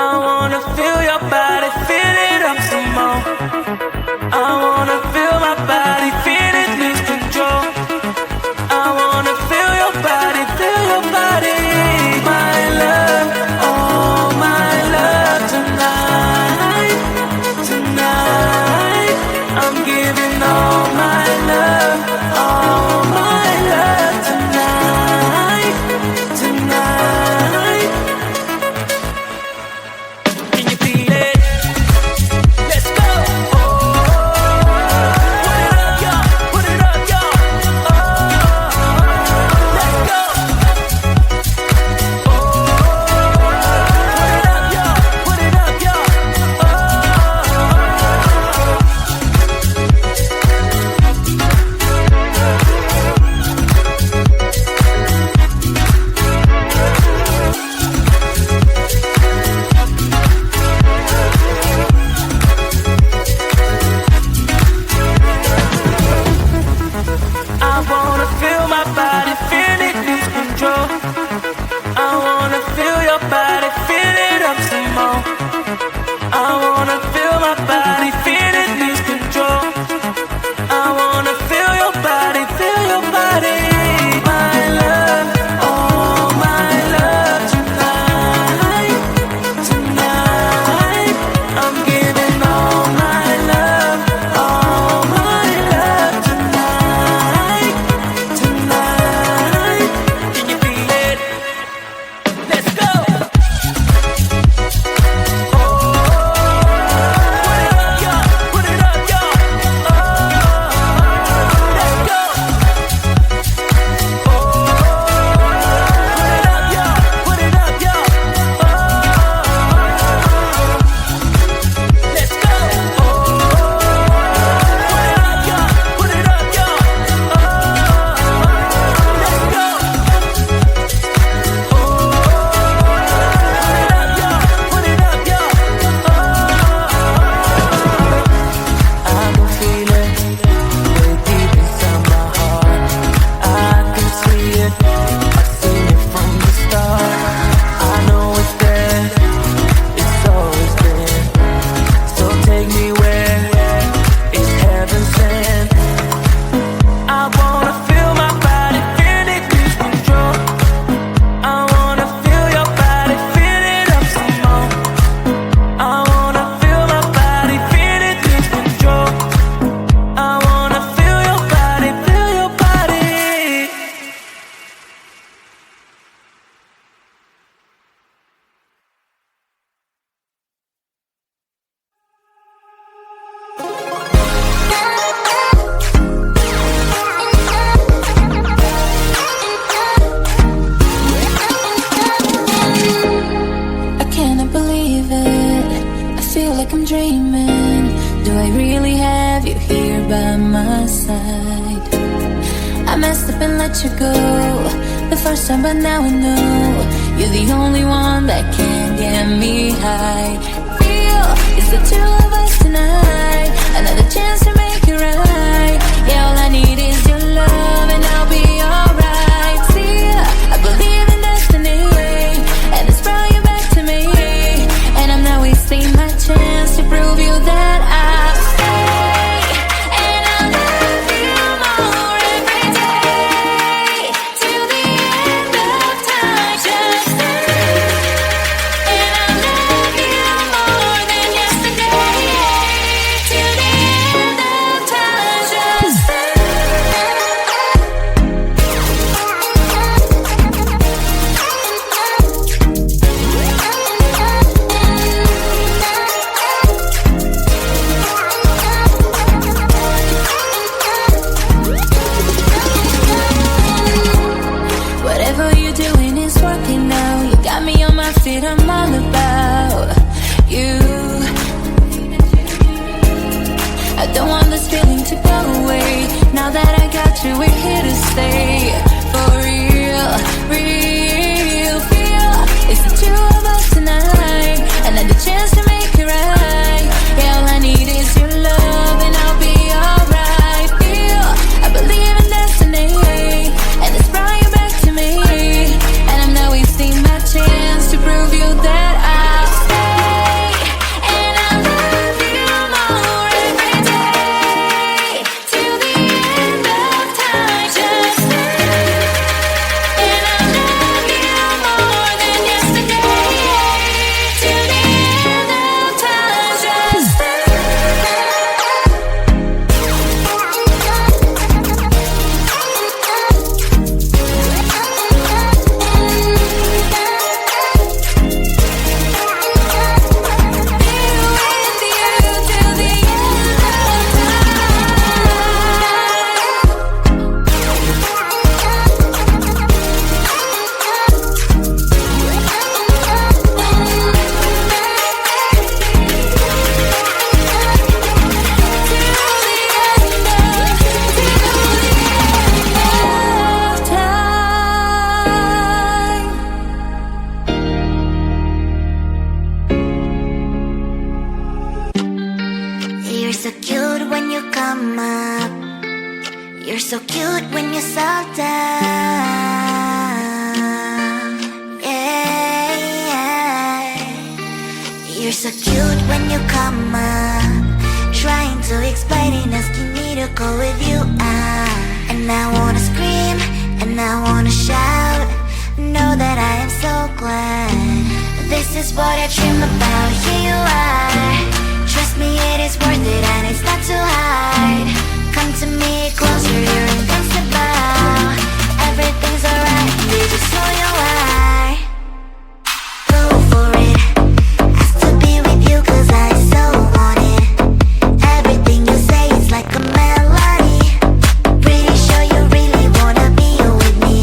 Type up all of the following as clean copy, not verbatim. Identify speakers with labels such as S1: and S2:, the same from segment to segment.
S1: I wanna feel your body, feel it up some more. I wanna feel my body, feel it lose control. I wanna feel your body, feel your body. My love, oh my love, tonight, tonight. I'm giving all my love, all my love tonight, tonight. Can you feel it? Let's go. Put it up, y'all. Let's go. Put it up, y'all. I wanna feel my body, feel it lose control. I wanna feel your body, feel it up some more. I wanna feel my body, feel it lose control. I wanna feel your body, feel your body. My love, oh my love tonight, tonight. I'm giving all my love tonight, tonight. Can you feel it? Let's go. Put it up, y'all. Let's go. Put it up, y'all. Let's go. Put it up, y'all. Let's go. Put it up, y'all. I can feel it way deep inside my heart. I can see it, I've seen it from the start. I know it's there, it's always been. So take me where it's heaven sent. I wanna feel my body, feel it lose control. I wanna feel your body, feel it up some more. I wanna feel my body, feel it lose control. I wanna feel your body, feel your body.
S2: I cannot believe it. I feel like I'm dreaming. Do I really have you here by my side? I messed up and let you go the first time, but now I know you're the only one that can get me high. Real is the two of us tonight. Another chance to make it right. Yeah, all I need is your love and I'll be alright. See, I believe in destiny, and it's brought you back to me. And I'm not wasting my chance to prove you that I'll stay. And I'll love you more every day, till the end of time. Just stay. And I'll love you more than yesterday, till
S3: when you come up. You're so cute when you slow down. Yeah, yeah. You're so cute when you come up. Trying to explain it, asking me to go with you. And I wanna scream, and I wanna shout. Know that I am so glad. This is what I dream about. Here you are. Trust me, it is worth it, and it's not too hard. Come to me closer, you're invincible. Everything's alright, baby, so you are. Go for it. Ask to be with you, cause I so want it. Everything you say is like a melody. Pretty sure you really wanna be with me.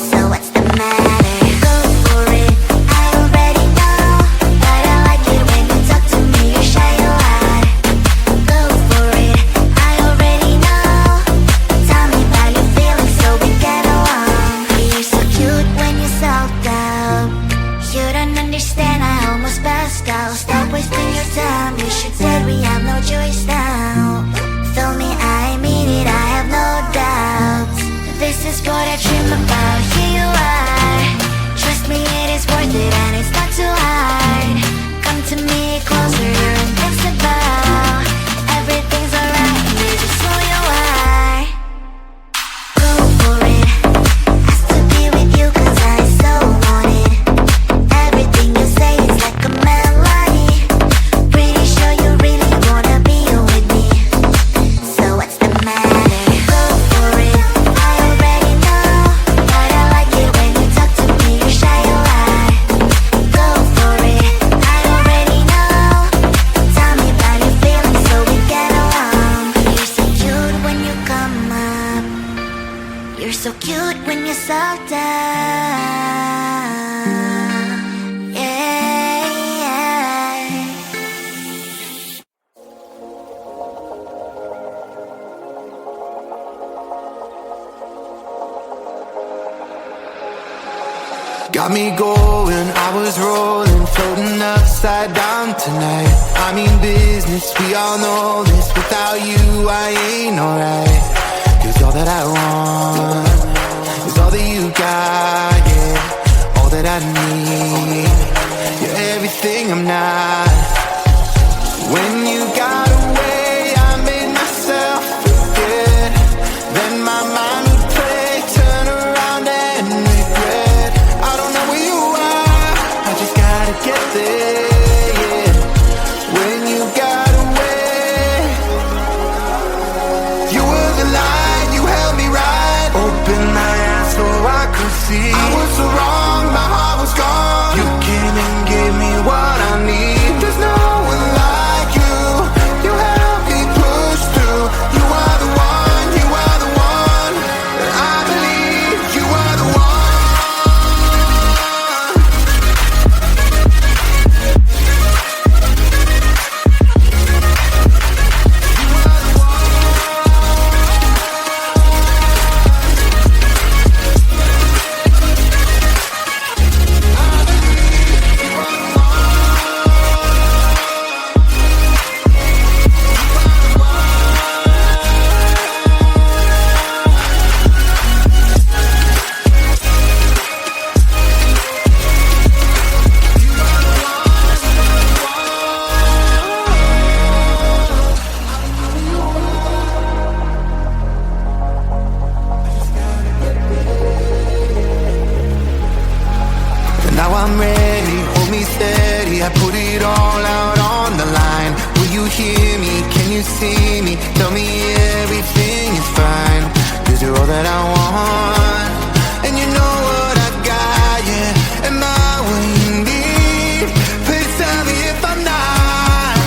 S3: So what's the matter? Go for it. I already know, but I like it when you talk to me. You're shy a lot. Go for it. I already know. Tell me about your feelings so we get along. You're so cute when you're self out. You don't understand, I almost passed out. Stop wasting your time. You should say we have no choice now. Feel me, I mean it, I have no doubts. This is what I dream about. Here you are. Trust me, it is worth it, and it's not too hard. Come to me closer, you're invincible. Everything's alright, baby, so you are. Go for it. Ask to be with you, cause I so want it. Everything you say is like a melody. Pretty sure you really wanna be with me. So what's the matter? Go for it. I already know, but I like it when you talk to me. You're shy a lot. Go for it. I already know. Tell me about your feelings so we get along. You're so cute when you come up. You're so cute when you slow down. Yeah, yeah.
S1: Got me going, I was rolling, floating upside down tonight. I mean business, we all know this. Without you, I ain't alright. Cause all that I want is all that you got, yeah. All that I need, you're everything I'm not. When you got away, I made myself forget. Then my mind would play, turn around and regret. I don't know where you are, I just gotta get there, yeah. When you got away, you were the light, you held me right. Open my eyes so I could see. I was so wrong, my heart was gone. You came and gave me what I need. There's no one like you. You helped me push through. You are the one, you are the one. I believe you are the one. Now I'm ready, hold me steady. I put it all out on the line. Will you hear me? Can you see me? Tell me everything is fine. Cause you're all that I want. And you know what I got, yeah. Am I what you need? Please tell me if I'm not.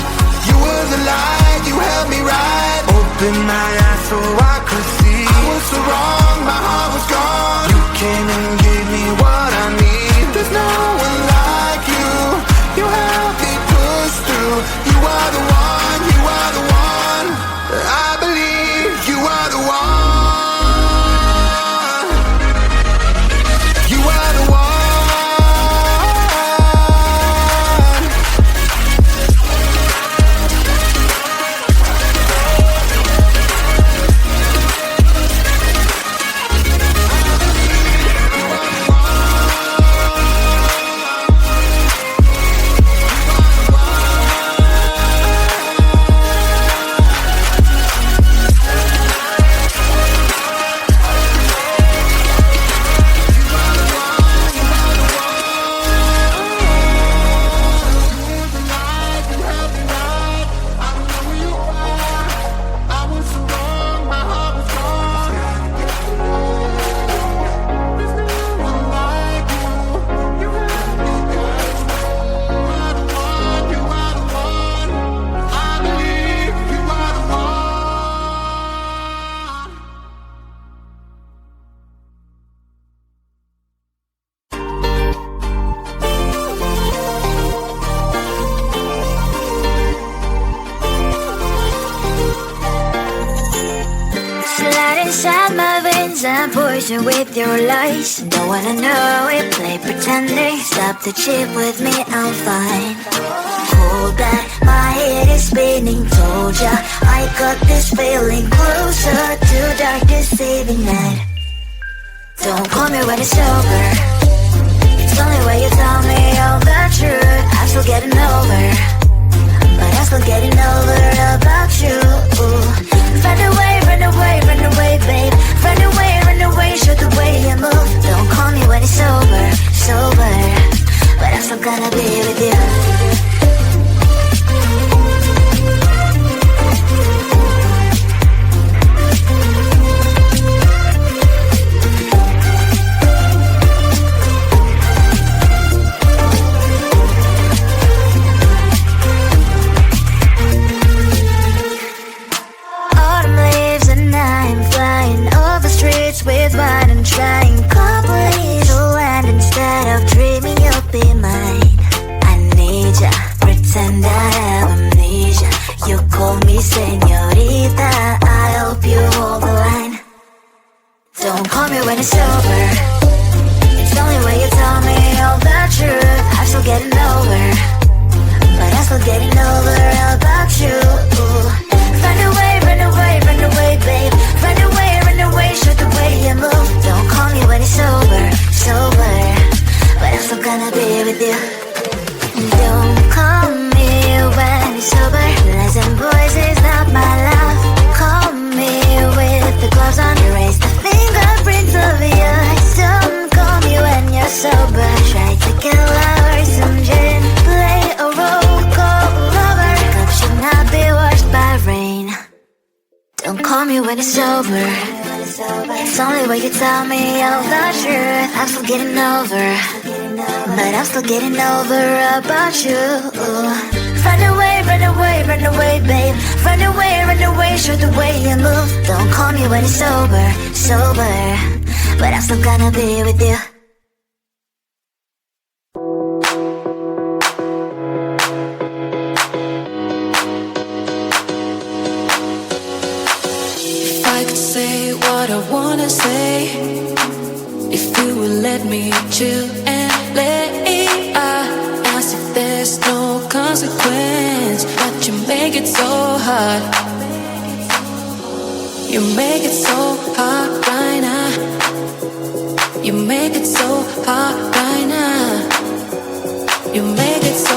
S1: You were the light, you held me right. Open my eyes so I could see. I was so wrong, my heart was gone. You came and gave me what I need. There's no one like you. You help me push through. You are the one, you are the one. I believe you are the one. You are the one.
S3: poison with your lies. Don't wanna know it, play pretending. Stop the chip with me, I'm fine. Hold back, my head is spinning. Told ya, I got this feeling closer to dark deceiving night. Don't call me when it's over. It's only when you tell me all the truth. I'm still getting over, but I'm still getting over about you. Run away, run away, run away, babe. Run away, show the way you move. Don't call me when it's sober, sober, but I'm still gonna be with you. With wine and trying couples to land instead of dreaming you'll be mine. I need ya, pretend I have amnesia. You call me señorita, I hope you hold the line. Don't call me when it's over. It's only when you tell me all the truth. I'm still getting over, but I'm still getting over about you. Run away, run away, run away, babe. Run away, show the way you move. Don't call me when it's sober, sober, but I'm still gonna be with you. Don't call me when it's sober. Listen, boys is not my love. Call me with the gloves on. Erase the fingerprints of yours. Don't call me when you're sober. Try to get lower, some gin, play a role, call lover. Cup should not be washed by rain. Don't call me when it's over. It's only when you tell me all the truth. I'm still getting over, but I'm still getting over about you. Run away, run away, run away, babe. Run away, show the way you move. Don't call me when it's sober, sober, but I'm still gonna be with you.
S2: What I wanna say, if you would let me chill and lay. I ask if there's no consequence, but you make it so hard. You make it so hard right now. You make it so hard right now. You make it so